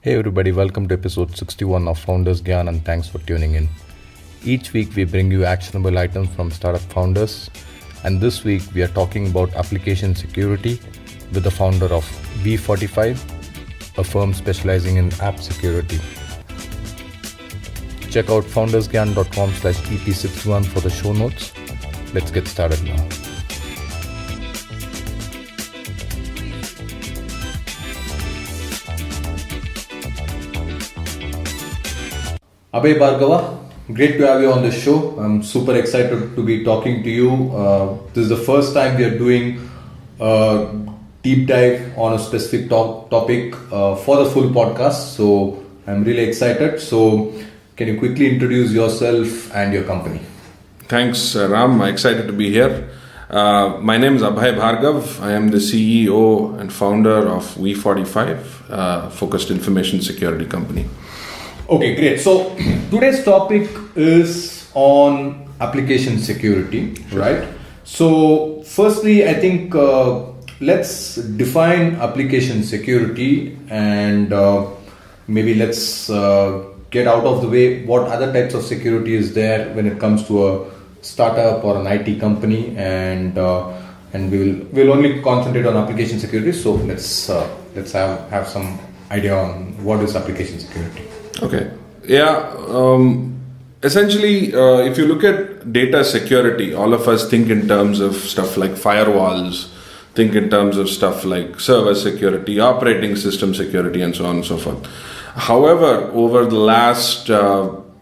Hey everybody, welcome to episode 61 of FoundersGyan and thanks for tuning in. Each week we bring you actionable items from startup founders, and this week we are talking about application security with the founder of WE45, a firm specializing in app security. Check out foundersgyan.com/EP61 for the show notes. Let's get started now. Abhay Bhargav, great to have you on the show. I'm super excited to be talking to you. This is the first time we are doing a deep dive on a specific topic for the full podcast. So I'm really excited. So can you quickly introduce yourself and your company? Thanks, Ram. I'm excited to be here. My name is Abhay Bhargav. I am the CEO and founder of WE45, focused information security company. Okay, great. So today's topic is on application security, right? So firstly, I think let's define application security and maybe let's get out of the way what other types of security is there when it comes to a startup or an IT company, and we'll only concentrate on application security. So let's have some idea on what is application security. Okay. Yeah. Essentially, if you look at data security, all of us think in terms of stuff like firewalls, think in terms of stuff like server security, operating system security, and so on and so forth. However, over the last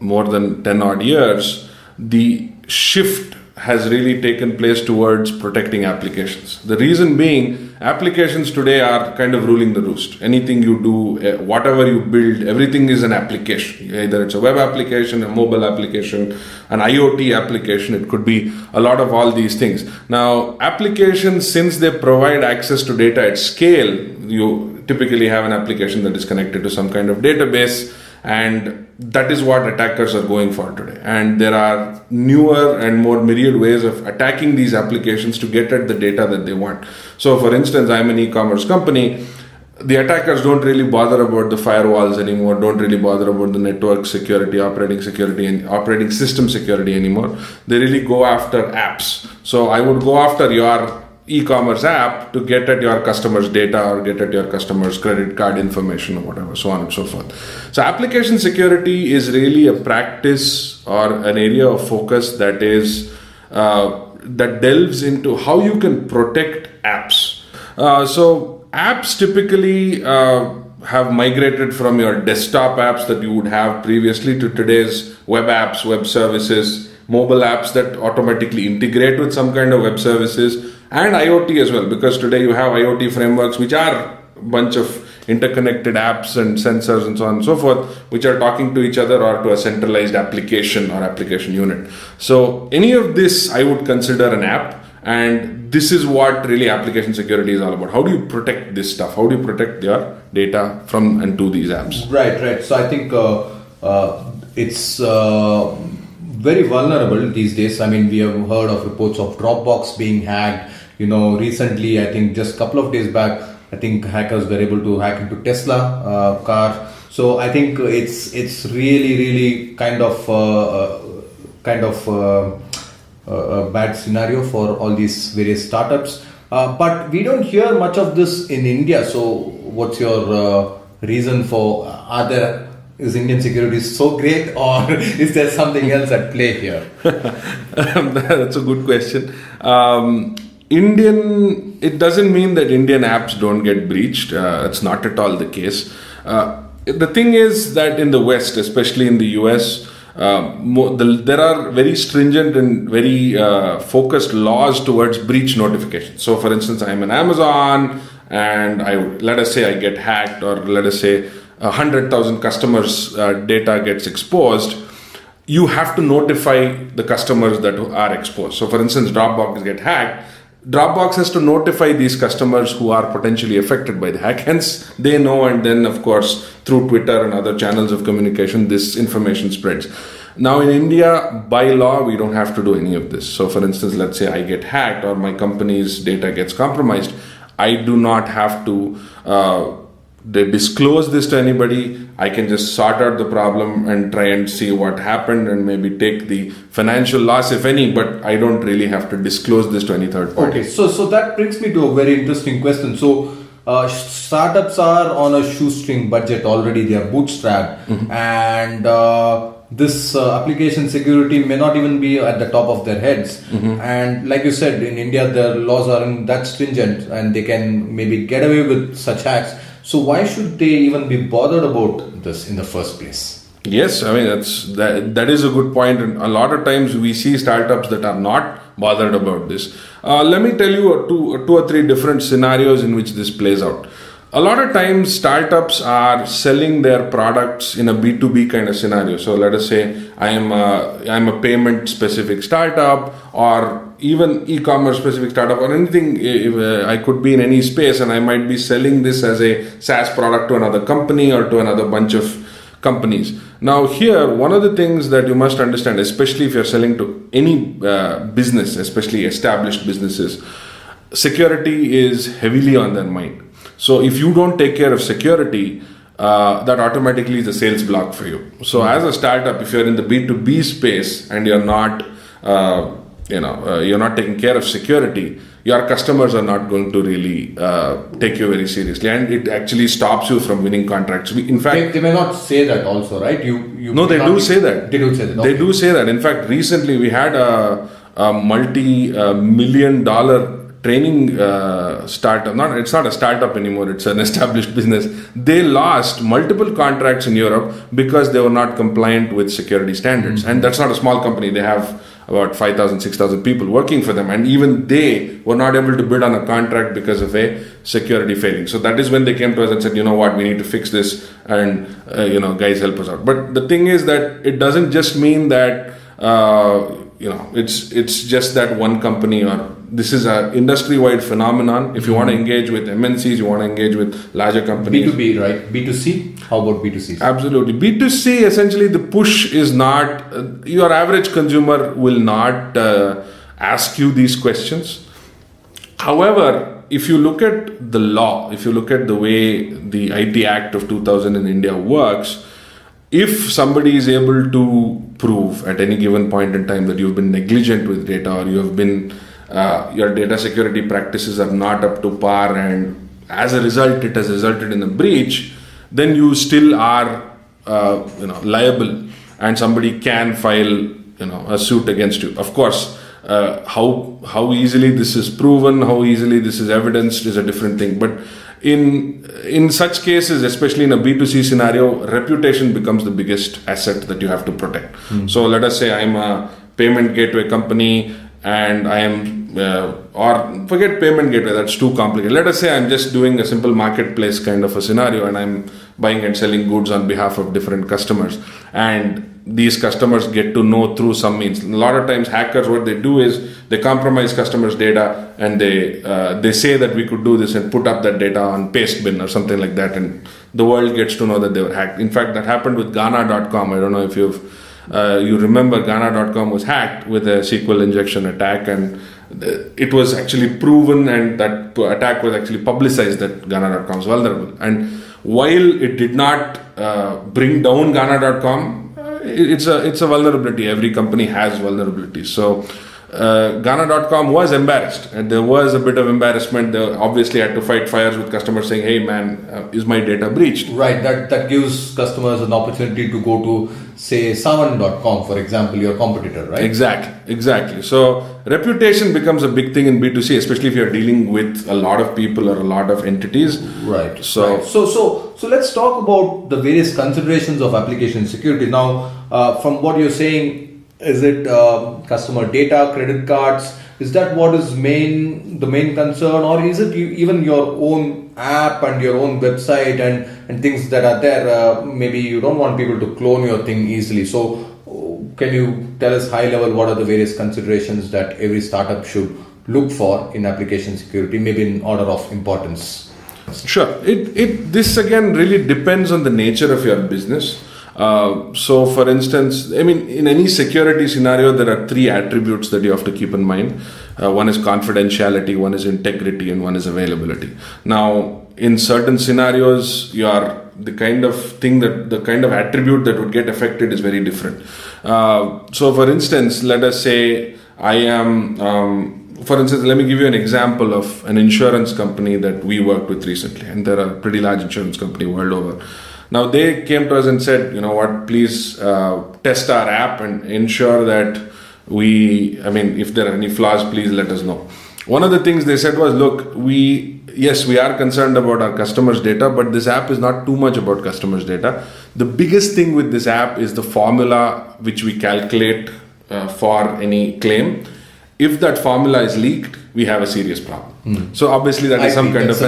more than 10 odd years, the shift has really taken place towards protecting applications. The reason being, applications today are kind of ruling the roost. Anything you do, whatever you build, everything is an application. Either it's a web application, a mobile application, an IoT application. It could be a lot of all these things. Now, applications, since they provide access to data at scale, you typically have an application that is connected to some kind of database, and that is what attackers are going for today. And there are newer and more myriad ways of attacking these applications to get at the data that they want. So for instance, I'm an e-commerce company. The attackers don't really bother about the firewalls anymore, don't really bother about the network security, operating system security anymore. They really go after apps. So I would go after your e-commerce app to get at your customer's data or get at your customer's credit card information or whatever, so on and so forth. So application security is really a practice or an area of focus that delves into how you can protect apps. So apps typically have migrated from your desktop apps that you would have previously to today's web apps, web services, mobile apps that automatically integrate with some kind of web services, and IoT as well, because today you have IoT frameworks which are a bunch of interconnected apps and sensors and so on and so forth, which are talking to each other or to a centralized application or application unit. So any of this I would consider an app, and this is what really application security is all about. How do you protect this stuff? How do you protect your data from and to these apps? Right. So I think it's very vulnerable these days. I mean, we have heard of reports of Dropbox being hacked. Recently, I think just a couple of days back, I think hackers were able to hack into Tesla car. So I think it's really kind of a bad scenario for all these various startups. But we don't hear much of this in India. So what's your reason for is Indian security so great, or is there something else at play here? That's a good question. It doesn't mean that Indian apps don't get breached. It's not at all the case. The thing is that in the West, especially in the US, there are very stringent and very focused laws towards breach notification. So for instance, I'm an Amazon and let us say I get hacked, or let us say 100,000 customers' data gets exposed. You have to notify the customers that are exposed. So for instance, Dropbox get hacked. Dropbox has to notify these customers who are potentially affected by the hack. Hence, they know, and then of course, through Twitter and other channels of communication, this information spreads. Now in India, by law, we don't have to do any of this. So for instance, let's say I get hacked or my company's data gets compromised. I do not have to they disclose this to anybody, I can just sort out the problem and try and see what happened and maybe take the financial loss, if any, but I don't really have to disclose this to any third party. Okay, so that brings me to a very interesting question. So startups are on a shoestring budget already, they are bootstrapped, and this application security may not even be at the top of their heads. And like you said, in India, the laws aren't that stringent and they can maybe get away with such acts. So why should they even be bothered about this in the first place? Yes, I mean that is a good point, and a lot of times we see startups that are not bothered about this. Let me tell you two or three different scenarios in which this plays out. A lot of times startups are selling their products in a B2B kind of scenario. So let us say I'm a payment specific startup, or even e-commerce specific startup, or anything. I could be in any space and I might be selling this as a SaaS product to another company or to another bunch of companies. Now here, one of the things that you must understand, especially if you're selling to any business, especially established businesses, security is heavily on their mind. So if you don't take care of security, that automatically is a sales block for you. So as a startup, if you're in the B2B space and you're not, you're not taking care of security, your customers are not going to really take you very seriously, and it actually stops you from winning contracts. In fact, they may not say that also, right? No, they do say that. They do say that. They do say that. In fact, recently we had a multi-million-dollar training startup. It's not a startup anymore. It's an established business. They lost multiple contracts in Europe because they were not compliant with security standards. And that's not a small company. They have about 5,000, 6,000 people working for them. And even they were not able to bid on a contract because of a security failing. So that is when they came to us and said, you know what, we need to fix this, and guys, help us out. But the thing is that it doesn't just mean that it's just that one company, or this is an industry-wide phenomenon. If you want to engage with MNCs, you want to engage with larger companies. B2B, right? B2C? How about B2C? Absolutely. B2C, essentially the push is not, your average consumer will not ask you these questions. However, if you look at the law, if you look at the way the IT Act of 2000 in India works, if somebody is able to prove at any given point in time that you've been negligent with data, or you have been your data security practices are not up to par, and as a result it has resulted in a breach, then you still are liable, and somebody can file a suit against you. Of course, how easily this is proven, how easily this is evidenced is a different thing. But in such cases, especially in a B2C scenario, reputation becomes the biggest asset that you have to protect. So let us say I'm a payment gateway company, and I am, or forget payment gateway, that's too complicated. Let us say I'm just doing a simple marketplace kind of a scenario, and I'm buying and selling goods on behalf of different customers, and these customers get to know through some means. A lot of times hackers, what they do is they compromise customers' data, and they say that we could do this and put up that data on Pastebin or something like that, and the world gets to know that they were hacked. In fact, that happened with Ghana.com. I don't know if you remember, Ghana.com was hacked with a SQL injection attack, and it was actually proven, and that attack was actually publicized that Ghana.com was vulnerable. And while it did not bring down Ghana.com, it's a vulnerability. Every company has vulnerabilities. So Ghana.com was embarrassed, and there was a bit of embarrassment. They obviously had to fight fires with customers saying, hey man, is my data breached? Right, that gives customers an opportunity to go to, say, Savan.com, for example, your competitor, right? Exactly. So reputation becomes a big thing in B2C, especially if you're dealing with a lot of people or a lot of entities. Right. So let's talk about the various considerations of application security. Now, from what you're saying, is it customer data, credit cards? Is that what is the main concern, or is it even your own app and your own website and things that are there? Maybe you don't want people to clone your thing easily. So can you tell us high level what are the various considerations that every startup should look for in application security, maybe in order of importance? Sure. This again really depends on the nature of your business. So for instance, in any security scenario, there are three attributes that you have to keep in mind. One is confidentiality, one is integrity, and one is availability. Now, in certain scenarios, the kind of attribute that would get affected is very different. So for instance, let us say I am, for instance, let me give you an example of an insurance company that we worked with recently, and they're a pretty large insurance company world over. Now they came to us and said, you know what, please test our app and ensure that if there are any flaws, please let us know. One of the things they said was, look, we are concerned about our customers' data, but this app is not too much about customers' data. The biggest thing with this app is the formula which we calculate for any claim. If that formula is leaked, we have a serious problem. So obviously that is some kind of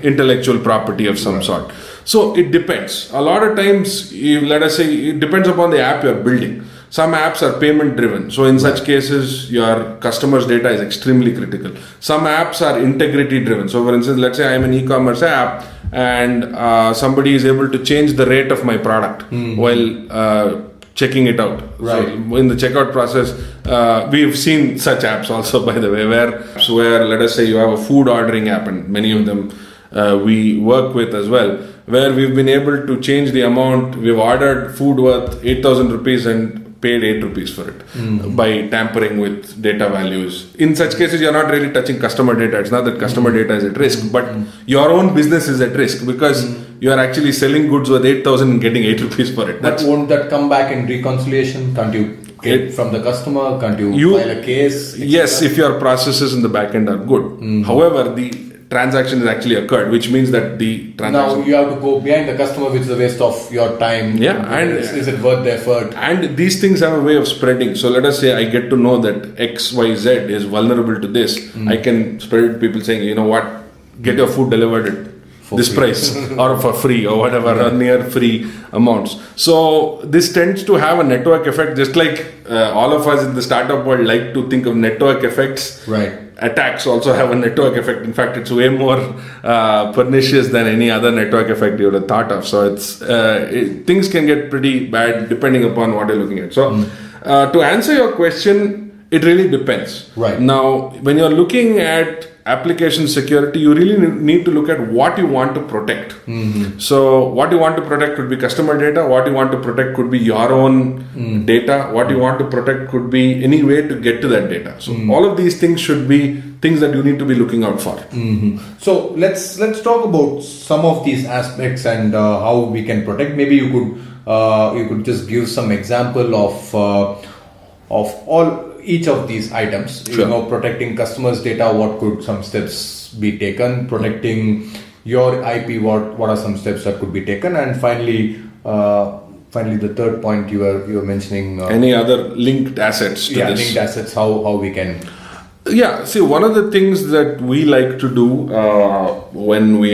intellectual property of some sort. So it depends. A lot of times, let us say, it depends upon the app you're building. Some apps are payment driven. So in such cases, your customer's data is extremely critical. Some apps are integrity driven. So for instance, let's say I'm an e-commerce app and somebody is able to change the rate of my product while checking it out. Right. So in the checkout process, we've seen such apps also, by the way, where let us say you have a food ordering app, and many of them we work with as well, where we've been able to change the amount. We've ordered food worth 8,000 rupees and paid 8 rupees for it by tampering with data values. In such cases, you're not really touching customer data. It's not that customer data is at risk, but your own business is at risk because you are actually selling goods worth 8,000 and getting 8 rupees for it. But won't that come back in reconciliation? Can't you get from the customer? Can't you file a case? Yes, if your processes in the back end are good. However, the transaction has actually occurred, which means that the transaction... Now you have to go behind the customer, which is a waste of your time. Yeah, and is it worth the effort? And these things have a way of spreading. So let us say I get to know that XYZ is vulnerable to this. I can spread it to people saying, you know what, get your food delivered at this price or for free or whatever, or near free amounts. So this tends to have a network effect, just like all of us in the startup world like to think of network effects. Right. Attacks also have a network effect. In fact, it's way more pernicious than any other network effect you would have thought of. So things can get pretty bad depending upon what you're looking at. So to answer your question, it really depends. Right. Now, when you're looking at application security, you really need to look at what you want to protect. So what you want to protect could be customer data. What you want to protect could be your own data. What you want to protect could be any way to get to that data. So all of these things should be things that you need to be looking out for. So let's talk about some of these aspects and how we can protect. Maybe you could just give some example of each of these items. Sure. Protecting customers' data, what could some steps be taken? Protecting your IP, what are some steps that could be taken? And finally, the third point you were mentioning. Any other linked assets to this? Linked assets, how we can... Yeah, see, one of the things that we like to do when we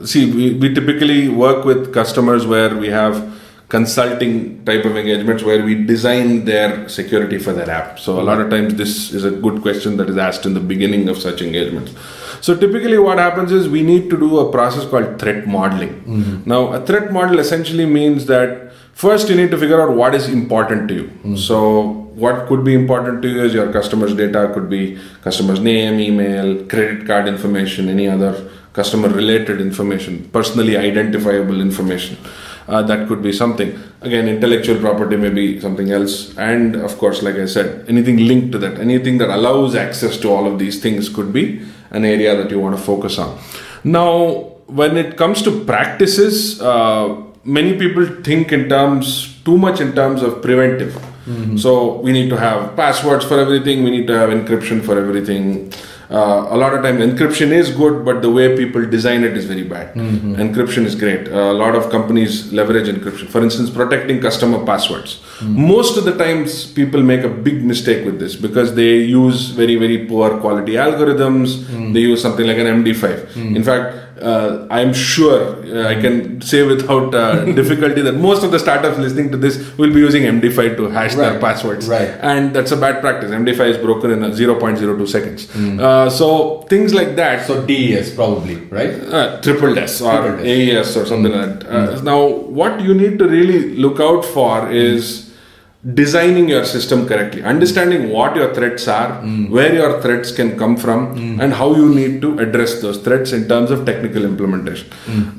typically work with customers where we have consulting type of engagements where we design their security for their app. So a lot of times this is a good question that is asked in the beginning of such engagements. So typically what happens is we need to do a process called threat modeling. Now a threat model essentially means that first you need to figure out what is important to you. So what could be important to you is your customer's data, could be customer's name, email, credit card information, any other customer related information, personally identifiable information. That could be something. Again, intellectual property may be something else. And of course, like I said, anything linked to that, anything that allows access to all of these things could be an area that you want to focus on. Now, when it comes to practices, many people think too much in terms of preventive. So we need to have passwords for everything. We need to have encryption for everything. A lot of times encryption is good, but the way people design it is very bad. Encryption is great. A lot of companies leverage encryption. For instance, protecting customer passwords. Most of the times people make a big mistake with this because they use very, very poor quality algorithms. They use something like an MD5. In fact, I'm sure I can say without difficulty that most of the startups listening to this will be using MD5 to hash their passwords. And that's a bad practice. MD5 is broken in 0.02 seconds. So things like that. So DES probably, right? Triple S or AES or something like that. Now, what you need to really look out for is designing your system correctly, understanding what your threats are, where your threats can come from, and how you need to address those threats in terms of technical implementation.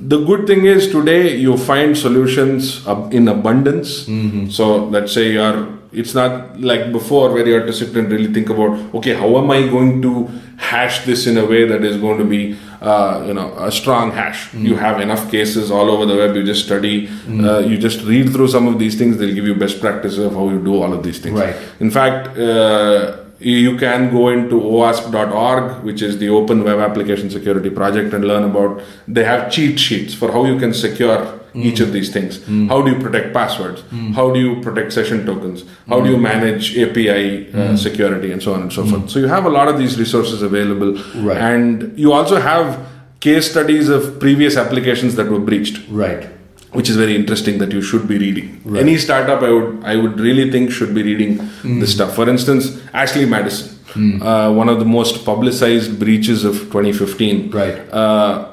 The good thing is today you find solutions in abundance. So let's say it's not like before where you have to sit and really think about, okay, how am I going to hash this in a way that is going to be a strong hash. You have enough cases all over the web. You just study, you just read through some of these things. They'll give you best practices of how you do all of these things. Right. In fact, you can go into OWasp.org, which is the Open Web Application Security Project, and learn about, they have cheat sheets for how you can secure each of these things. How do you protect passwords? How do you protect session tokens? How do you manage API security, and so on and so forth? So you have a lot of these resources available. Right. And you also have case studies of previous applications that were breached. Right. Which is very interesting that you should be reading. Right. Any startup I would really think should be reading this stuff. For instance, Ashley Madison, one of the most publicized breaches of 2015. Right. A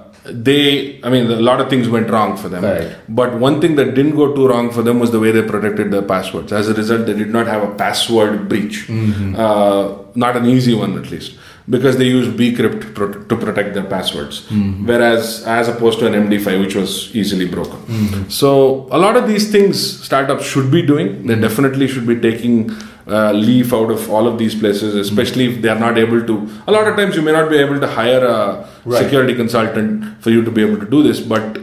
lot of things went wrong for them. Right. But one thing that didn't go too wrong for them was the way they protected their passwords. As a result, they did not have a password breach. Not an easy one, at least, because they used bcrypt to protect their passwords. Whereas, as opposed to an MD5, which was easily broken. So a lot of these things startups should be doing. They definitely should be taking leaf out of all of these places, especially if they are not able to. A lot of times you may not be able to hire a security consultant for you to be able to do this, but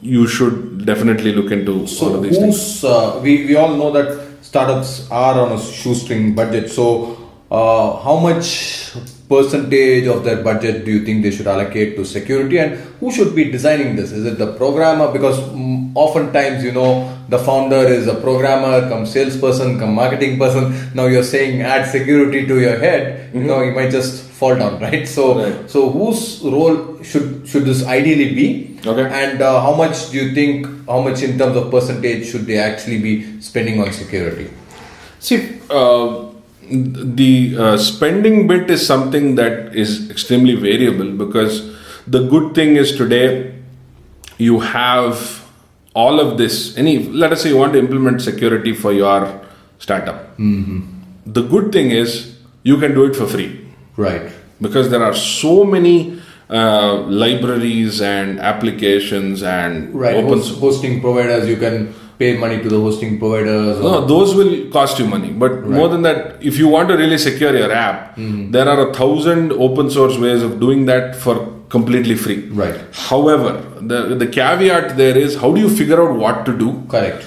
you should definitely look into all of these things. We all know that startups are on a shoestring budget. So how much percentage of their budget do you think they should allocate to security, and who should be designing this? Is it the programmer? Because oftentimes, the founder is a programmer, come salesperson, come marketing person. Now you're saying add security to your head, you might just fall down, right? So whose role should this ideally be? Okay. And how much do you think, how much in terms of percentage should they actually be spending on security? See, the spending bit is something that is extremely variable, because the good thing is today you have all of this. Let us say you want to implement security for your startup. The good thing is you can do it for free. Right. Because there are so many libraries and applications and hosting providers. You can pay money to the hosting providers. No, those will cost you money. But more than that, if you want to really secure your app, there are 1,000 open source ways of doing that for completely free. Right. However, the caveat there is, how do you figure out what to do? Correct.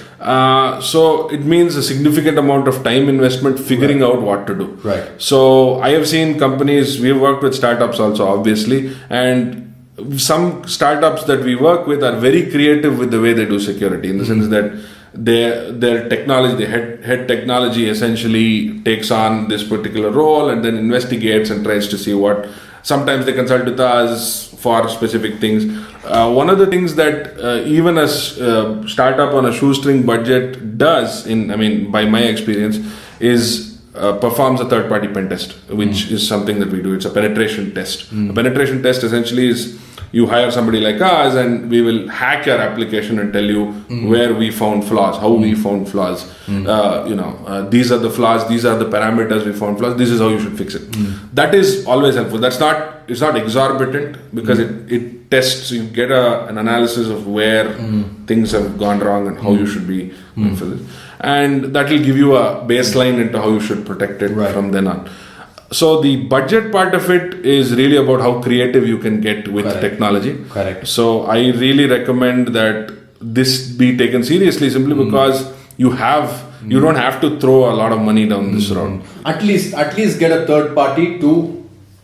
So it means a significant amount of time investment figuring out what to do. Right. So I have seen companies, we've worked with startups also, obviously, and some startups that we work with are very creative with the way they do security, in the sense that their technology, the head technology essentially takes on this particular role and then investigates and tries to see what. Sometimes they consult with us for specific things. One of the things that even a startup on a shoestring budget does, by my experience, is performs a third-party pen test, which is something that we do. It's a penetration test. A penetration test essentially is, you hire somebody like us and we will hack your application and tell you where we found flaws, how we found flaws. These are the flaws, these are the parameters we found flaws, this is how you should fix it. That is always helpful. It's not exorbitant, because it tests, you get an analysis of where things have gone wrong and how you should be going for this. And that will give you a baseline into how you should protect it from then on. So the budget part of it is really about how creative you can get with technology. Correct. So I really recommend that this be taken seriously, simply because you don't have to throw a lot of money down this road. At least get a third party to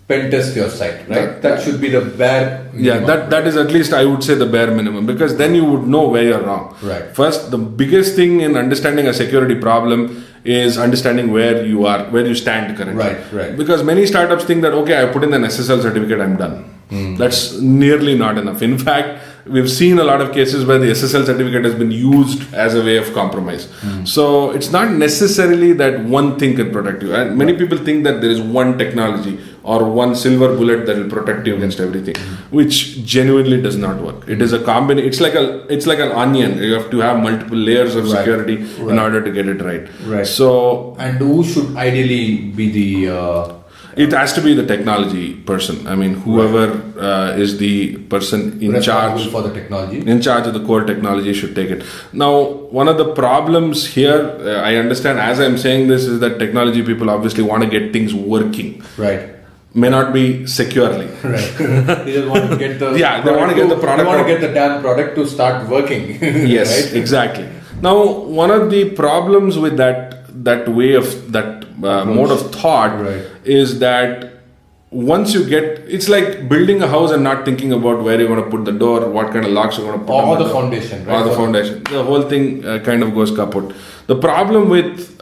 pen test your site, right? That should be the bare minimum. Yeah, that is at least, I would say, the bare minimum, because then you would know where you're wrong. Right. First, the biggest thing in understanding a security problem is understanding where you are, where you stand currently. Right. Because many startups think that, okay, I put in an SSL certificate, I'm done. That's nearly not enough. In fact, we've seen a lot of cases where the SSL certificate has been used as a way of compromise. So it's not necessarily that one thing can protect you. And many people think that there is one technology or one silver bullet that will protect you against everything, which genuinely does not work. It is a combination. It's like an onion. You have to have multiple layers of security in order to get it right. Right. So, and who should ideally be the? It has to be the technology person. I mean, whoever is the person in charge for the technology, in charge of the core technology, should take it. Now, one of the problems here, I understand as I'm saying this, is that technology people obviously want to get things working. Right. May not be securely. Right. They just want to get the they want to get the product. They want to get the damn product to start working. Yes, right? Exactly. Now, one of the problems with that way of that mode of thought is that once you get, it's like building a house and not thinking about where you're going to put the door, what kind of locks you're going to put on the foundation, right? Or the foundation. The whole thing kind of goes kaput. The problem with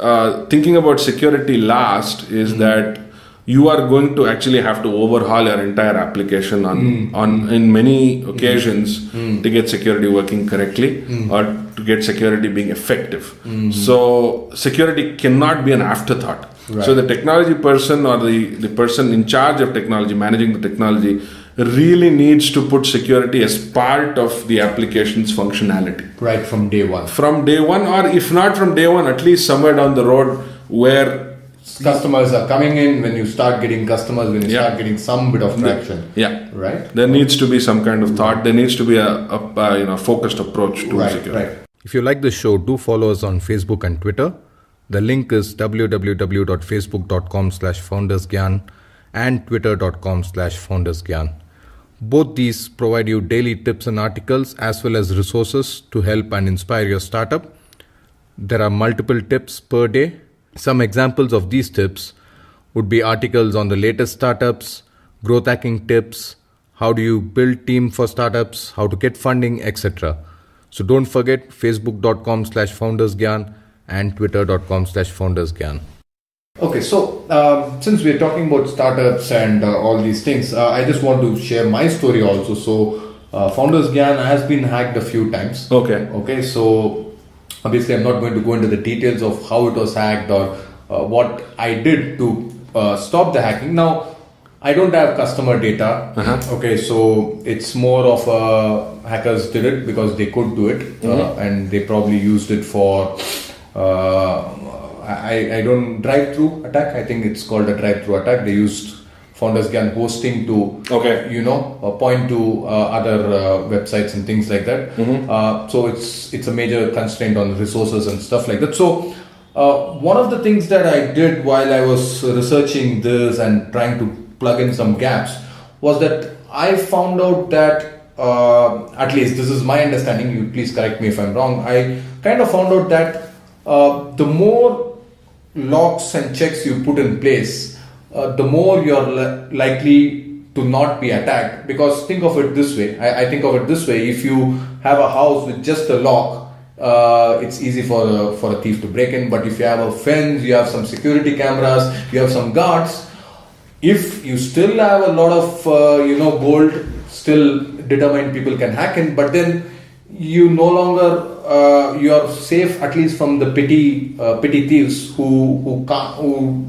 thinking about security last is that you are going to actually have to overhaul your entire application on in many occasions to get security working correctly or to get security being effective. So security cannot be an afterthought. Right. So the technology person or the person in charge of technology, managing the technology, really needs to put security as part of the application's functionality. Right, from day one. From day one, or if not from day one, at least somewhere down the road where customers are coming in, when you start getting customers, when you start getting some bit of traction. Right. There needs to be some kind of thought. There needs to be a focused approach to security. Right. If you like this show, do follow us on Facebook and Twitter. The link is www.facebook.com/FoundersGyan and twitter.com/FoundersGyan. Both these provide you daily tips and articles as well as resources to help and inspire your startup. There are multiple tips per day. Some examples of these tips would be articles on the latest startups, growth hacking tips, how do you build team for startups, how to get funding, etc. So don't forget facebook.com/FoundersGyan and twitter.com/FoundersGyan. Okay, so since we're talking about startups and all these things, I just want to share my story also. So FoundersGyan has been hacked a few times. Okay, so obviously I'm not going to go into the details of how it was hacked or what I did to stop the hacking. Now, I don't have customer data. Okay, so it's more of hackers did it because they could do it and they probably used it for I don't drive-through attack. I think it's called a drive-through attack. They used FoundersGyan hosting to point to other websites and things like that. So it's a major constraint on resources and stuff like that. So one of the things that I did while I was researching this and trying to plug in some gaps was that I found out that at least this is my understanding, you please correct me if I'm wrong, I kind of found out that the more locks and checks you put in place, the more you're likely to not be attacked. Because think of it this way, I think of it this way, if you have a house with just a lock, it's easy for a thief to break in. But if you have a fence, you have some security cameras, you have some guards, if you still have a lot of gold, still determined people can hack in, but then you no longer you are safe, at least from the petty thieves who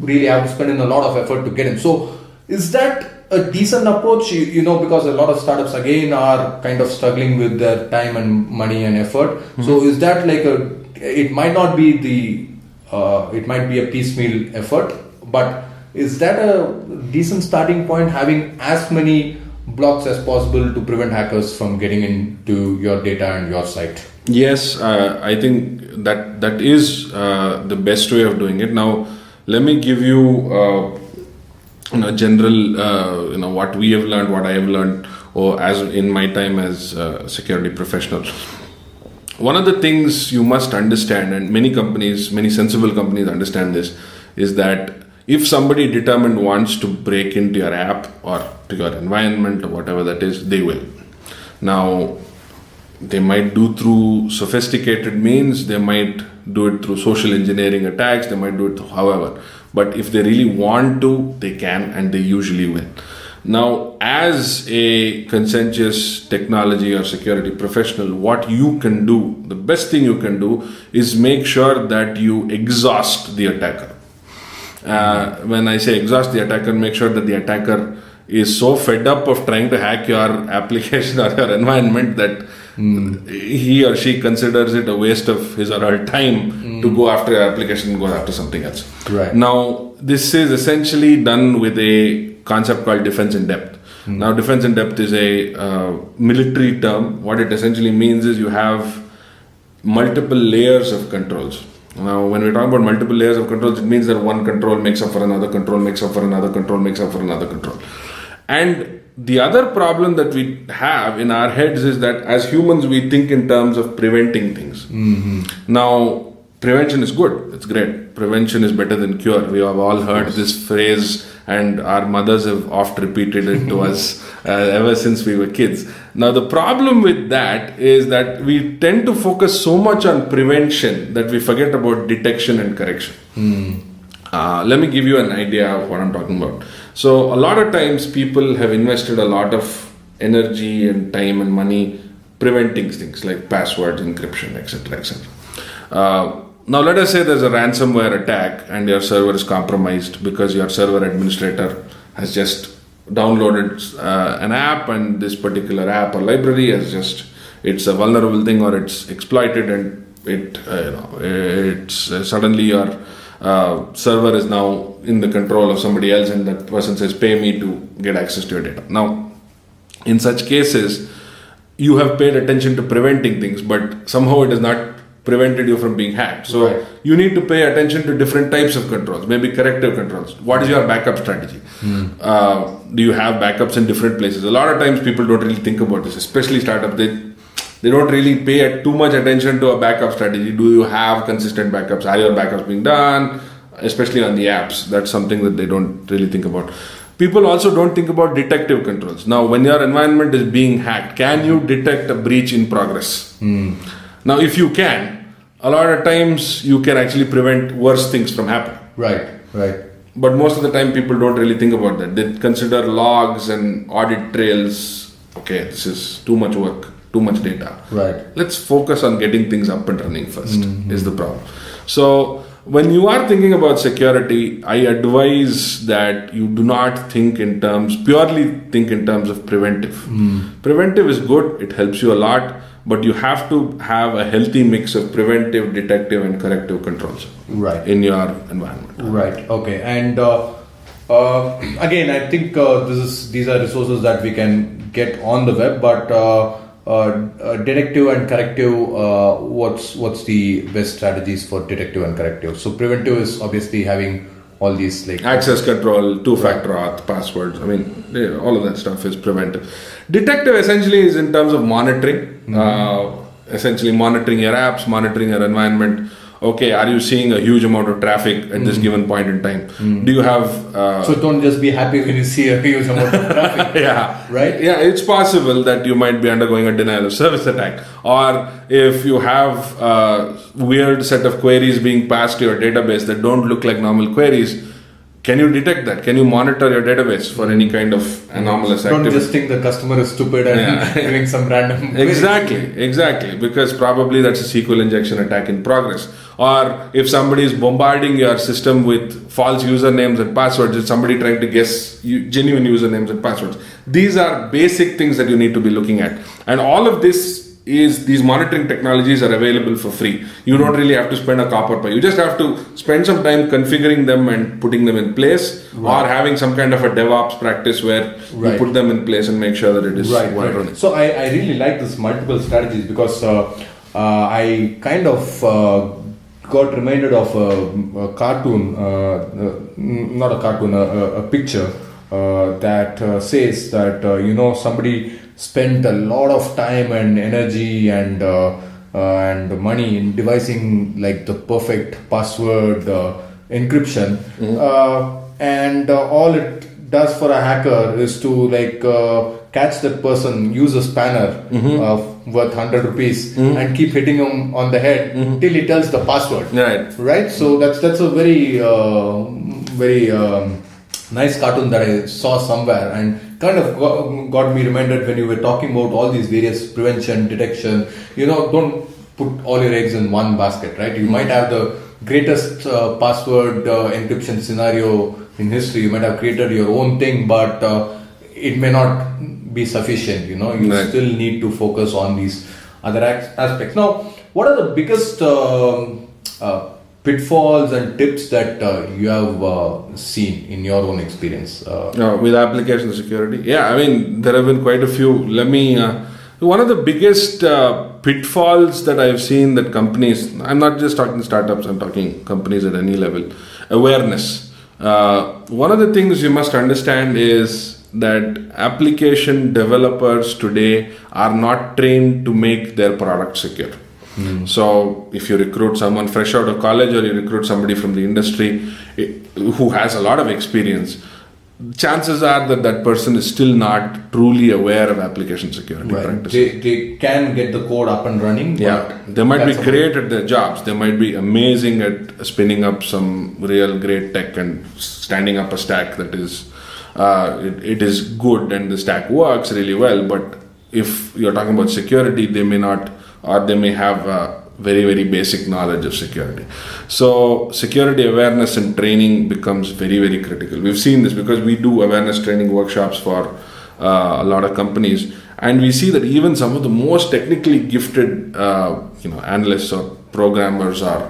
really have to spend in a lot of effort to get in. So is that a decent approach? Because a lot of startups again are kind of struggling with their time and money and effort. So is that like it might not be it might be a piecemeal effort, but is that a decent starting point, having as many blocks as possible to prevent hackers from getting into your data and your site? Yes, I think that is the best way of doing it. Now, let me give you general what we have learned, what I have learned, or as in my time as a security professional. One of the things you must understand, and many sensible companies understand this, is that if somebody determined wants to break into your app or to your environment or whatever that is, they will. Now, they might do through sophisticated means, they might do it through social engineering attacks, they might do it however. But if they really want to, they can, and they usually will. Now, as a conscientious technology or security professional, what you can do, the best thing you can do is make sure that you exhaust the attacker. When I say exhaust the attacker, make sure that the attacker is so fed up of trying to hack your application or your environment that he or she considers it a waste of his or her time to go after your application and go after something else. Right. Now, this is essentially done with a concept called defense in depth. Now, defense in depth is a military term. What it essentially means is you have multiple layers of controls. Now, when we talk about multiple layers of controls, it means that one control makes up for another control, makes up for another control, makes up for another control. And the other problem that we have in our heads is that as humans, we think in terms of preventing things. Now, prevention is good. It's great. Prevention is better than cure. We have all heard this phrase, and our mothers have oft repeated it to us ever since we were kids. Now, the problem with that is that we tend to focus so much on prevention that we forget about detection and correction. Let me give you an idea of what I'm talking about. So, a lot of times people have invested a lot of energy and time and money preventing things like passwords, encryption, etc., etc. Now, let us say there's a ransomware attack and your server is compromised because your server administrator has just downloaded an app, and this particular app or library has just, it's a vulnerable thing or it's exploited, and suddenly your server is now in the control of somebody else, and that person says, pay me to get access to your data. Now, in such cases, you have paid attention to preventing things, but somehow it has not prevented you from being hacked. So you need to pay attention to different types of controls, maybe corrective controls. What is your backup strategy? Do you have backups in different places? A lot of times people don't really think about this, especially startups. They don't really pay too much attention to a backup strategy. Do you have consistent backups? Are your backups being done? Especially on the apps. That's something that they don't really think about. People also don't think about detective controls. Now, when your environment is being hacked, can you detect a breach in progress? Now, if you can, a lot of times you can actually prevent worse things from happening. Right. But most of the time people don't really think about that. They consider logs and audit trails. Okay, this is too much work, too much data. Right. Let's focus on getting things up and running first, is the problem. So, when you are thinking about security, I advise that you do not purely think in terms of preventive. Preventive is good, it helps you a lot, but you have to have a healthy mix of preventive, detective, and corrective controls in your environment. Right, okay. And again, I think these are resources that we can get on the web, but detective and corrective, what's the best strategies for detective and corrective? So preventive is obviously having all these like access control, two-factor auth, passwords. I mean, all of that stuff is preventive. Detective essentially is in terms of monitoring, essentially monitoring your apps, monitoring your environment. Okay, are you seeing a huge amount of traffic at this given point in time? Do you have... so don't just be happy when you see a huge amount of traffic. Right? Yeah, it's possible that you might be undergoing a denial of service attack. Or if you have a weird set of queries being passed to your database that don't look like normal queries, can you detect that? Can you monitor your database for any kind of anomalous activity? Don't just think the customer is stupid and doing some random Exactly. Because probably that's a SQL injection attack in progress. Or if somebody is bombarding your system with false usernames and passwords, it's somebody trying to guess genuine usernames and passwords. These are basic things that you need to be looking at. And all of these monitoring technologies are available for free. You don't really have to spend a copper pie. You just have to spend some time configuring them and putting them in place, or having some kind of a DevOps practice where you put them in place and make sure that it is running. So I really like this multiple strategies because I kind of got reminded of a cartoon, not a cartoon, a picture that says that somebody spent a lot of time and energy and money in devising like the perfect password encryption, and all it does for a hacker is to catch that person, use a spanner worth 100 rupees and keep hitting him on the head till he tells the password. Right. So that's a very nice cartoon that I saw somewhere, and kind of got me reminded when you were talking about all these various prevention, detection. Don't put all your eggs in one basket, right? You might have the greatest password encryption scenario in history. You might have created your own thing, but it may not be sufficient. You Right. still need to focus on these other aspects. Now, what are the biggest pitfalls and tips that you have seen in your own experience? With application security? Yeah, I mean, there have been quite a few. One of the biggest pitfalls that I've seen that companies, I'm not just talking startups, I'm talking companies at any level, awareness. One of the things you must understand is that application developers today are not trained to make their product secure. So if you recruit someone fresh out of college or you recruit somebody from the industry who has a lot of experience, chances are that that person is still not truly aware of application security practices. They can get the code up and running. Yeah, they might be great at their jobs. They might be amazing at spinning up some real great tech and standing up a stack that is, it is good and the stack works really well. But if you're talking about security, they may not, or they may have very, very basic knowledge of security. So security awareness and training becomes very, very critical. We've seen this because we do awareness training workshops for a lot of companies, and we see that even some of the most technically gifted analysts or programmers or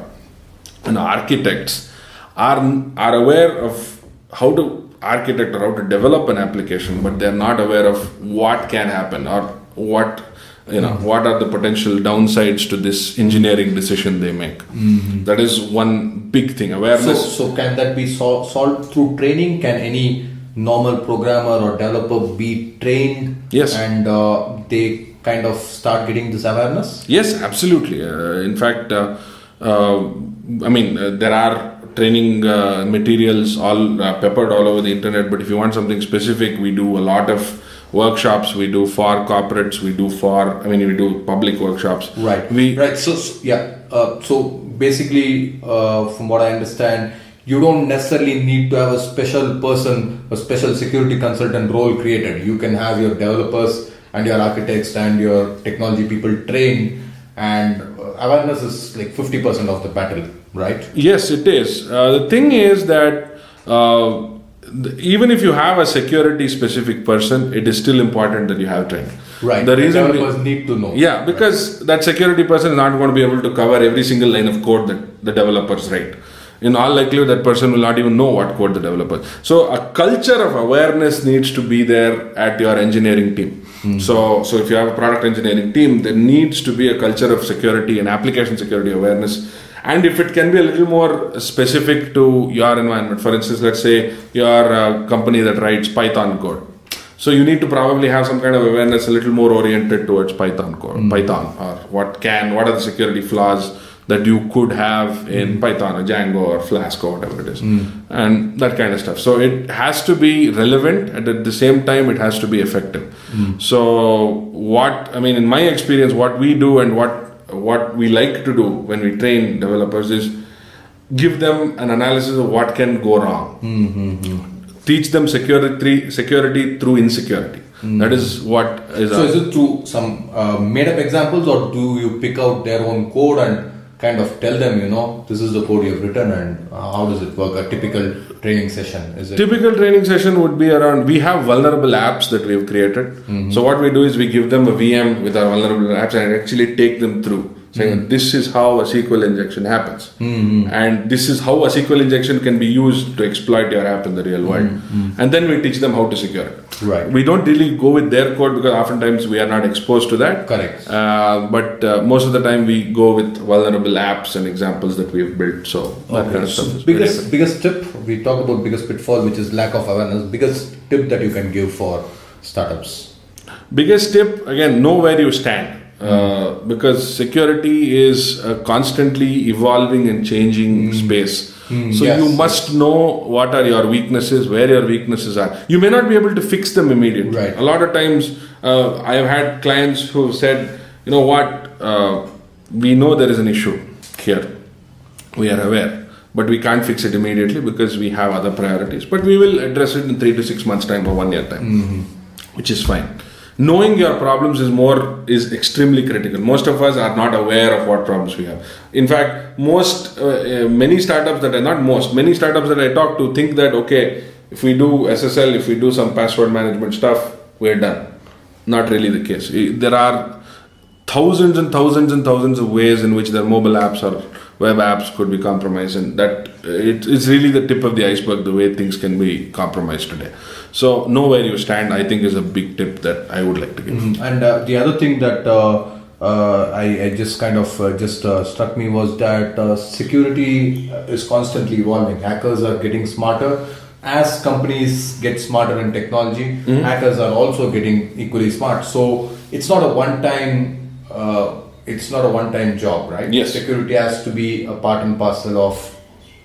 architects are aware of how to architect or how to develop an application, but they're not aware of what can happen or what are the potential downsides to this engineering decision they make. That is one big thing, awareness. So can that be solved through training? Can any normal programmer or developer be trained? Yes. And they kind of start getting this awareness? Yes, absolutely. In fact, there are training materials all peppered all over the internet, but if you want something specific, we do a lot of workshops. We do for corporates, we do public workshops. Right. So basically, from what I understand, you don't necessarily need to have a special person, a special security consultant role created. You can have your developers and your architects and your technology people trained, and awareness is like 50% of the battle, right? Yes, it is. The thing is that even if you have a security specific person, it is still important that you have training. Right. The reason developers need to know. Yeah, because that security person is not going to be able to cover every single line of code that the developers write. In all likelihood, that person will not even know what code the developers. So a culture of awareness needs to be there at your engineering team. So if you have a product engineering team, there needs to be a culture of security and application security awareness. And if it can be a little more specific to your environment, for instance, let's say you're a company that writes Python code. So you need to probably have some kind of awareness a little more oriented towards Python code, Python, or what are the security flaws that you could have in Python or Django or Flask or whatever it is, and that kind of stuff. So it has to be relevant, and at the same time, it has to be effective. So in my experience, what we do and what we like to do when we train developers is give them an analysis of what can go wrong. Teach them security through insecurity. That is what is. So is it through some made up examples, or do you pick out their own code and kind of tell them, this is the code you've written, and how does it work? A typical training session, is it? Typical training session would be around, we have vulnerable apps that we've created. So what we do is we give them a VM with our vulnerable apps and actually take them through, saying this is how a SQL injection happens. And this is how a SQL injection can be used to exploit your app in the real world. And then we teach them how to secure it. Right. We don't really go with their code because oftentimes we are not exposed to that. Correct. But most of the time we go with vulnerable apps and examples that we've built. So that kind of stuff is biggest tip, we talked about biggest pitfall, which is lack of awareness. Biggest tip that you can give for startups? Biggest tip, again, know where you stand. Because security is a constantly evolving and changing space. So you must know what are your weaknesses, where your weaknesses are. You may not be able to fix them immediately. Right. A lot of times I have had clients who said, you know what, we know there is an issue here. We are aware, but we can't fix it immediately because we have other priorities. But we will address it in 3 to 6 months time or 1 year time. which is fine. Knowing your problems is extremely critical. Most of us are not aware of what problems we have. In fact, many startups that I talk to think that, okay, if we do SSL, if we do some password management stuff, we're done. Not really the case. There are thousands and thousands and thousands of ways in which their mobile apps or web apps could be compromised, and that it's really the tip of the iceberg, the way things can be compromised today. So know where you stand, I think, is a big tip that I would like to give. And the other thing that I just kind of struck me was that security is constantly evolving. Hackers are getting smarter. As companies get smarter in technology, hackers are also getting equally smart. So it's not a one-time job, right? Yes. Security has to be a part and parcel of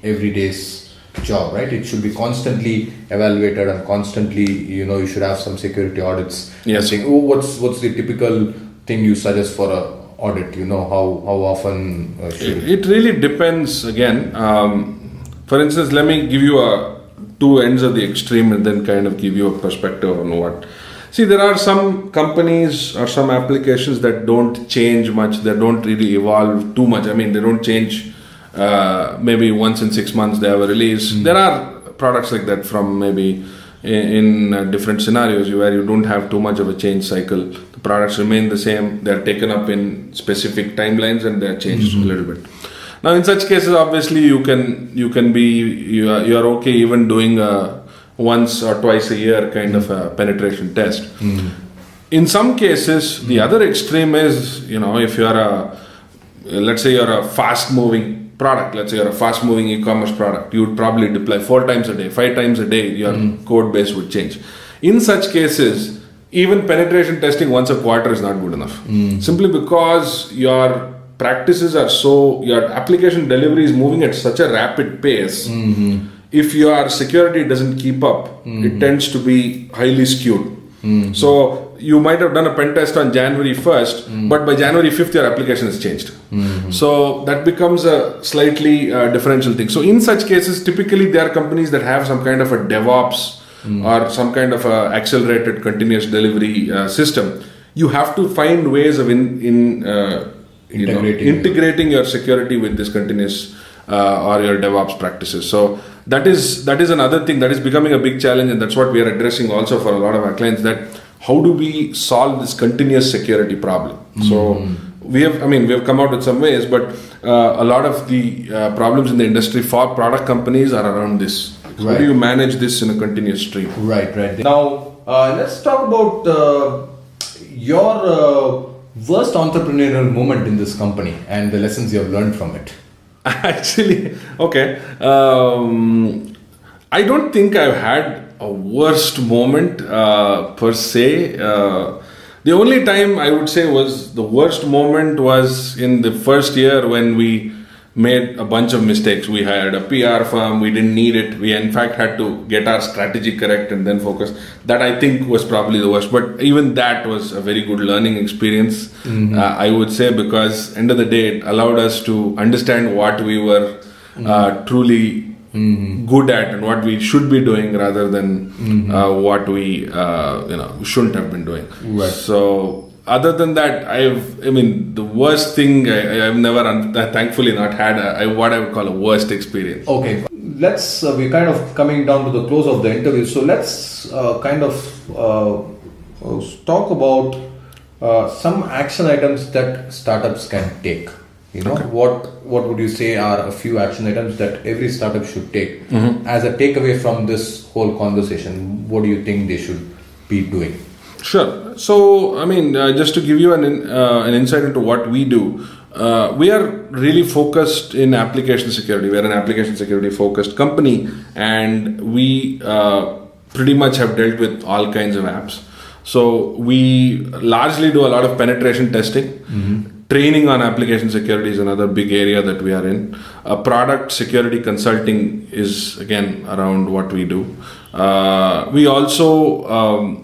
everyday's job, right? It should be constantly evaluated and constantly, you should have some security audits. Yes. What's the typical thing you suggest for a audit? How often? It really depends. Again, for instance, let me give you two ends of the extreme and then kind of give you a perspective on what. See, there are some companies or some applications that don't change much. They don't really evolve too much. I mean, they don't change. Maybe once in 6 months they have a release. There are products like that from maybe in different scenarios where you don't have too much of a change cycle. The products remain the same. They're taken up in specific timelines and they're changed a little bit. Now, in such cases, obviously, you are okay even doing a once or twice a year kind of a penetration test. In some cases, the other extreme is, if you are let's say you're a fast-moving product, let's say you're a fast-moving e-commerce product, you would probably deploy 4 times a day, 5 times a day, your code base would change. In such cases, even penetration testing once a quarter is not good enough. Simply because your practices are your application delivery is moving at such a rapid pace. If your security doesn't keep up, it tends to be highly skewed. So you might have done a pen test on January 1st, but by January 5th your application has changed. So that becomes a slightly differential thing. So in such cases, typically there are companies that have some kind of a DevOps or some kind of a accelerated continuous delivery system. You have to find ways of integrating your security with this continuous or your DevOps practices. So that is another thing that is becoming a big challenge, and that's what we are addressing also for a lot of our clients, that how do we solve this continuous security problem? So we have come out with some ways, but a lot of the problems in the industry for product companies are around this. Right. How do you manage this in a continuous stream? Right. Now let's talk about your worst entrepreneurial moment in this company and the lessons you have learned from it. Actually, okay. I don't think I've had a worst moment per se. The only time I would say was the worst moment was in the first year when we made a bunch of mistakes. We hired a PR firm, we didn't need it. We in fact had to get our strategy correct and then focus. That I think was probably the worst. But even that was a very good learning experience, I would say, because end of the day it allowed us to understand what we were truly good at and what we should be doing rather than what we shouldn't have been doing. Right. So other than that, the worst thing, I've never, thankfully not had what I would call a worst experience. Okay, we're kind of coming down to the close of the interview. So let's talk about some action items that startups can take. Okay. What would you say are a few action items that every startup should take as a takeaway from this whole conversation? What do you think they should be doing? Sure. So, just to give you an insight into what we do, we are really focused in application security. We are an application security focused company, and we pretty much have dealt with all kinds of apps. So we largely do a lot of penetration testing. Training on application security is another big area that we are in. Product security consulting is again around what we do. We also,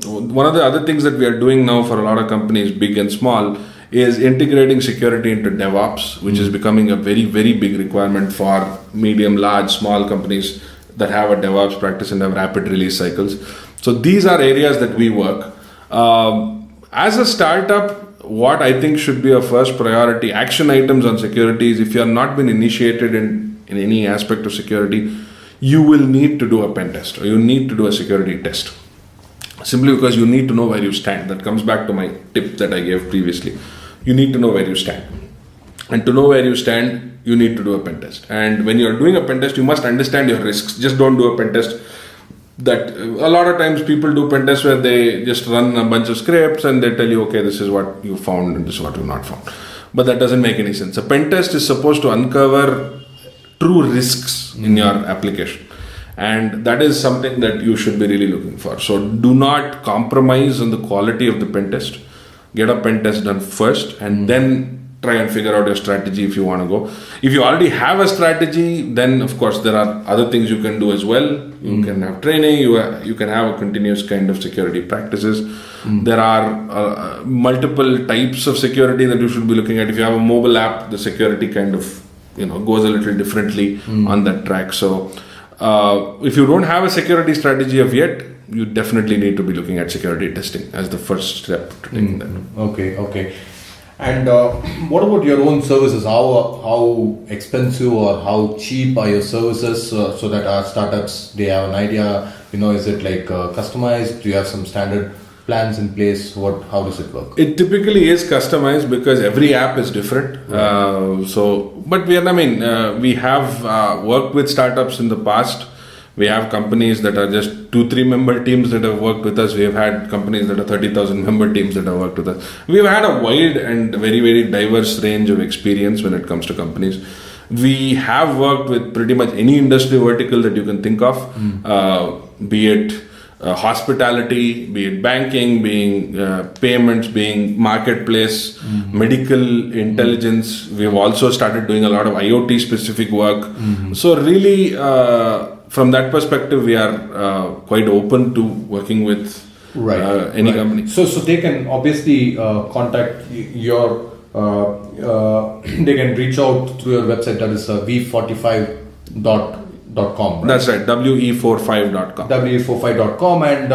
one of the other things that we are doing now for a lot of companies, big and small, is integrating security into DevOps, which is becoming a very, very big requirement for medium, large, small companies that have a DevOps practice and have rapid release cycles. So these are areas that we work. As a startup, what I think should be a first priority action items on security is if you have not been initiated in any aspect of security, you will need to do a pen test or you need to do a security test. Simply because you need to know where you stand. That comes back to my tip that I gave previously. You need to know where you stand. And to know where you stand, you need to do a pen test. And when you're doing a pen test, you must understand your risks. Just don't do a pen test. That a lot of times people do pen tests where they just run a bunch of scripts and they tell you, okay, this is what you found and this is what you not found. But that doesn't make any sense. A pen test is supposed to uncover true risks in your application. And that is something that you should be really looking for. So do not compromise on the quality of the pen test. Get a pen test done first and then try and figure out your strategy if you want to go. If you already have a strategy, then of course there are other things you can do as well. You can have training, you can have a continuous kind of security practices. There are multiple types of security that you should be looking at. If you have a mobile app, the security kind of goes a little differently on that track. So if you don't have a security strategy of yet, you definitely need to be looking at security testing as the first step to taking that. Okay. And what about your own services? How expensive or how cheap are your services so that our startups, they have an idea, is it like customized? Do you have some standard plans in place? How does it work? It typically is customized because every app is different. Right. We have worked with startups in the past. We have companies that are just 2-3 member teams that have worked with us. We have had companies that are 30,000 member teams that have worked with us. We've had a wide and very, very diverse range of experience when it comes to companies. We have worked with pretty much any industry vertical that you can think of, be it hospitality, be it banking, being payments, being marketplace, medical intelligence. We've also started doing a lot of IoT specific work. So really, from that perspective, we are quite open to working with any company. So they can obviously contact your, they can reach out through your website, that is WE45.com. Right? That's right, WE45.com. WE45.com, and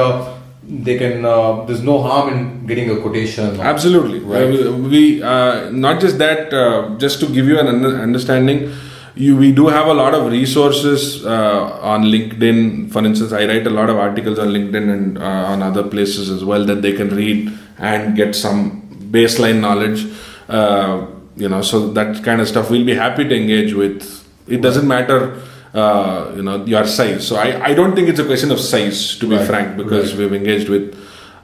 they can, there's no harm in getting a quotation. Absolutely. Right. We not just that, just to give you an understanding, we do have a lot of resources on LinkedIn. For instance, I write a lot of articles on LinkedIn and on other places as well that they can read and get some baseline knowledge. So that kind of stuff we'll be happy to engage with. It doesn't matter, your size. So I don't think it's a question of size, to be frank, because we've engaged with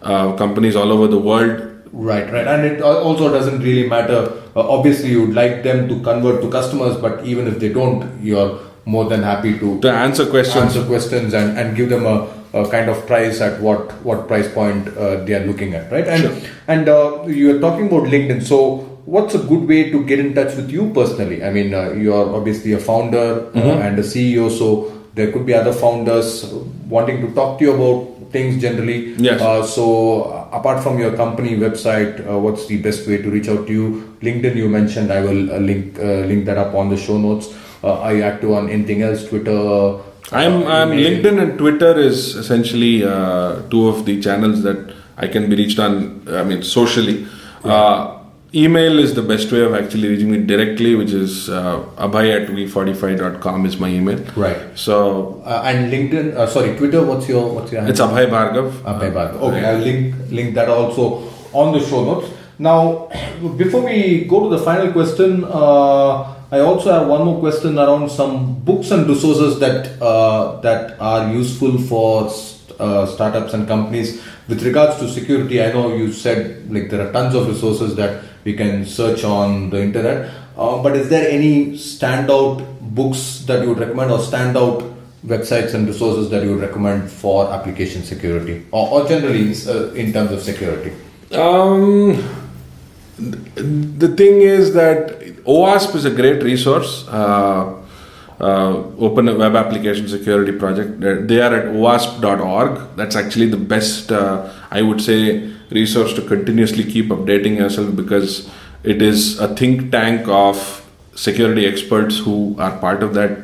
companies all over the world. Right. And it also doesn't really matter. Obviously, you'd like them to convert to customers, but even if they don't, you're more than happy to answer questions and give them a kind of price at what price point they are looking at, right? And you're talking about LinkedIn. So what's a good way to get in touch with you personally? I mean, you're obviously a founder and a CEO, so there could be other founders wanting to talk to you about things generally. Yes. So apart from your company website, what's the best way to reach out to you? LinkedIn, you mentioned. I will link that up on the show notes. Are you active on anything else? Twitter? I'm LinkedIn and Twitter is essentially two of the channels that I can be reached on. Socially. Right. Email is the best way of actually reaching me directly, which is abhay@we45.com is my email. Right. So and LinkedIn, Twitter. What's your handle? It's Abhay Bhargav. Abhay Bhargav. Okay, I'll link that also on the show notes. Now, before we go to the final question, I also have one more question around some books and resources that are useful for startups and companies with regards to security. I know you said there are tons of resources that we can search on the internet, but is there any standout books that you would recommend or standout websites and resources that you would recommend for application security or generally in terms of security? The thing is that OWasp is a great resource. Open Web Application Security Project. They are at OWasp.org. That's actually the best, I would say, resource to continuously keep updating yourself, because it is a think tank of security experts who are part of that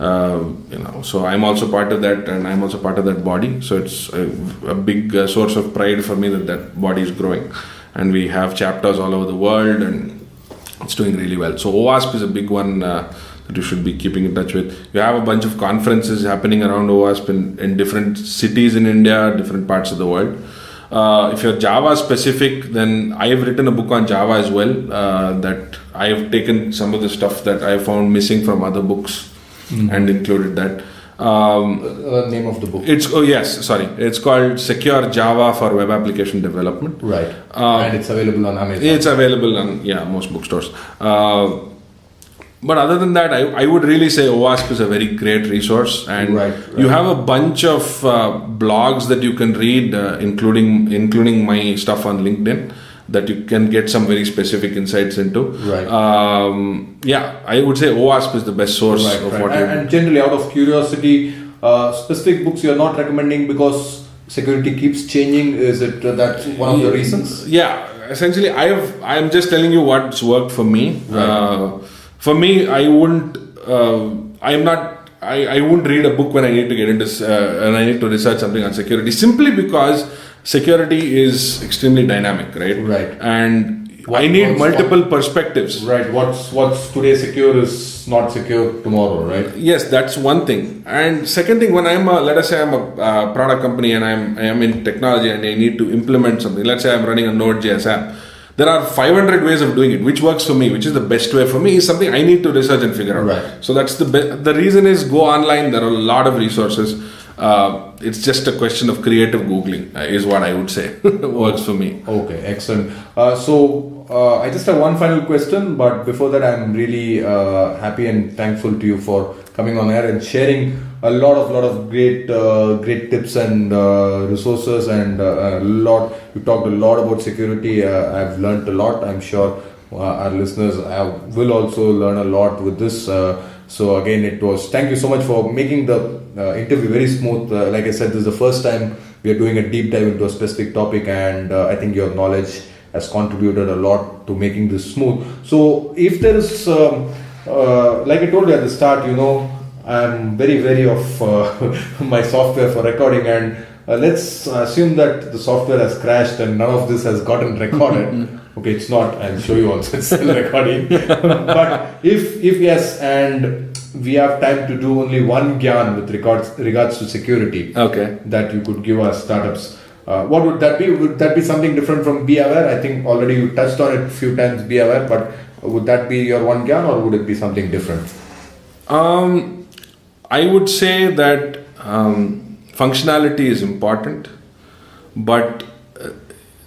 So I'm also part of that, and I'm also part of that body. So it's a big source of pride for me that body is growing, and we have chapters all over the world, and it's doing really well. So OWasp is a big one that you should be keeping in touch with. You have a bunch of conferences happening around OWasp in different cities in India, different parts of the world. If you're Java specific, then I have written a book on Java as well, that I have taken some of the stuff that I found missing from other books and included that. Name of the book? It's called Secure Java for Web Application Development. Right. And it's available on Amazon. It's available on most bookstores. But other than that, I would really say OWasp is a very great resource, and you have a bunch of blogs that you can read, including my stuff on LinkedIn, that you can get some very specific insights into. Right. I would say OWasp is the best source of what you. And generally, out of curiosity, specific books you're not recommending because security keeps changing. Is it that's one of the reasons? Yeah. Essentially, I'm just telling you what's worked for me. Right. For me, I wouldn't. I wouldn't read a book when I need to get into and I need to research something on security, simply because security is extremely dynamic, right? Right. And I need multiple perspectives. Right. What's today secure is not secure tomorrow, right? Yes, that's one thing. And second thing, when let us say I'm a product company and I am in technology and I need to implement something. Let's say I'm running a Node.js app. There are 500 ways of doing it. Which works for me, which is the best way for me, is something I need to research and figure out. Right. So that's the reason is go online. There are a lot of resources. It's just a question of creative Googling, is what I would say works for me. Okay, excellent. So I just have one final question, but before that, I'm really happy and thankful to you for coming on air and sharing a lot of great tips and resources, and you talked a lot about security. I've learned a lot. I'm sure our listeners will also learn a lot with this. So again, thank you so much for making the interview very smooth. Like I said, this is the first time we are doing a deep dive into a specific topic, and I think your knowledge has contributed a lot to making this smooth. So if there is, like I told you at the start, I'm very wary of my software for recording, and let's assume that the software has crashed and none of this has gotten recorded. Okay, it's not. I'll show you also. It's still recording. But if yes, and we have time to do only one Gyan with regards to security, that you could give our startups, what would that be? Would that be something different from Be Aware? I think already you touched on it a few times, Be Aware, but would that be your one Gyan, or would it be something different? I would say that functionality is important, but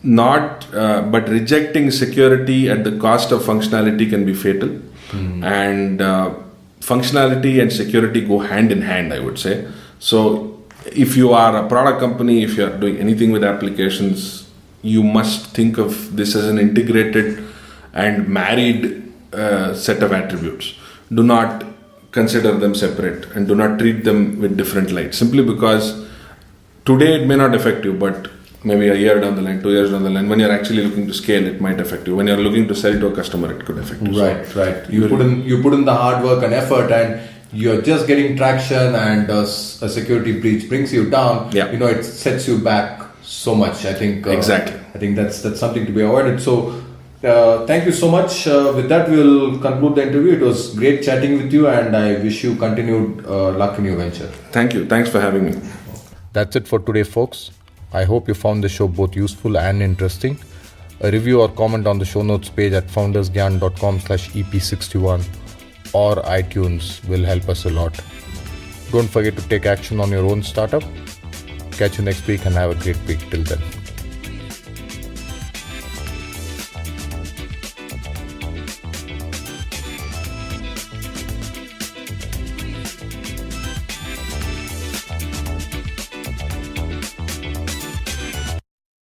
but rejecting security at the cost of functionality can be fatal. And functionality and security go hand in hand, I would say. So if you are a product company, if you are doing anything with applications, you must think of this as an integrated and married set of attributes. Do not consider them separate and do not treat them with different light, simply because today it may not affect you, but maybe a year down the line, 2 years down the line, when you're actually looking to scale, it might affect you. When you're looking to sell to a customer, it could affect you. Right. You put in the hard work and effort, and you're just getting traction, and a security breach brings you down. Yeah. It sets you back so much. I think exactly. I think that's something to be avoided. So thank you so much. With that, we'll conclude the interview. It was great chatting with you, and I wish you continued luck in your venture. Thank you. Thanks for having me. That's it for today, folks. I hope you found the show both useful and interesting. A review or comment on the show notes page at foundersgyan.com/EP61 or iTunes will help us a lot. Don't forget to take action on your own startup. Catch you next week and have a great week till then.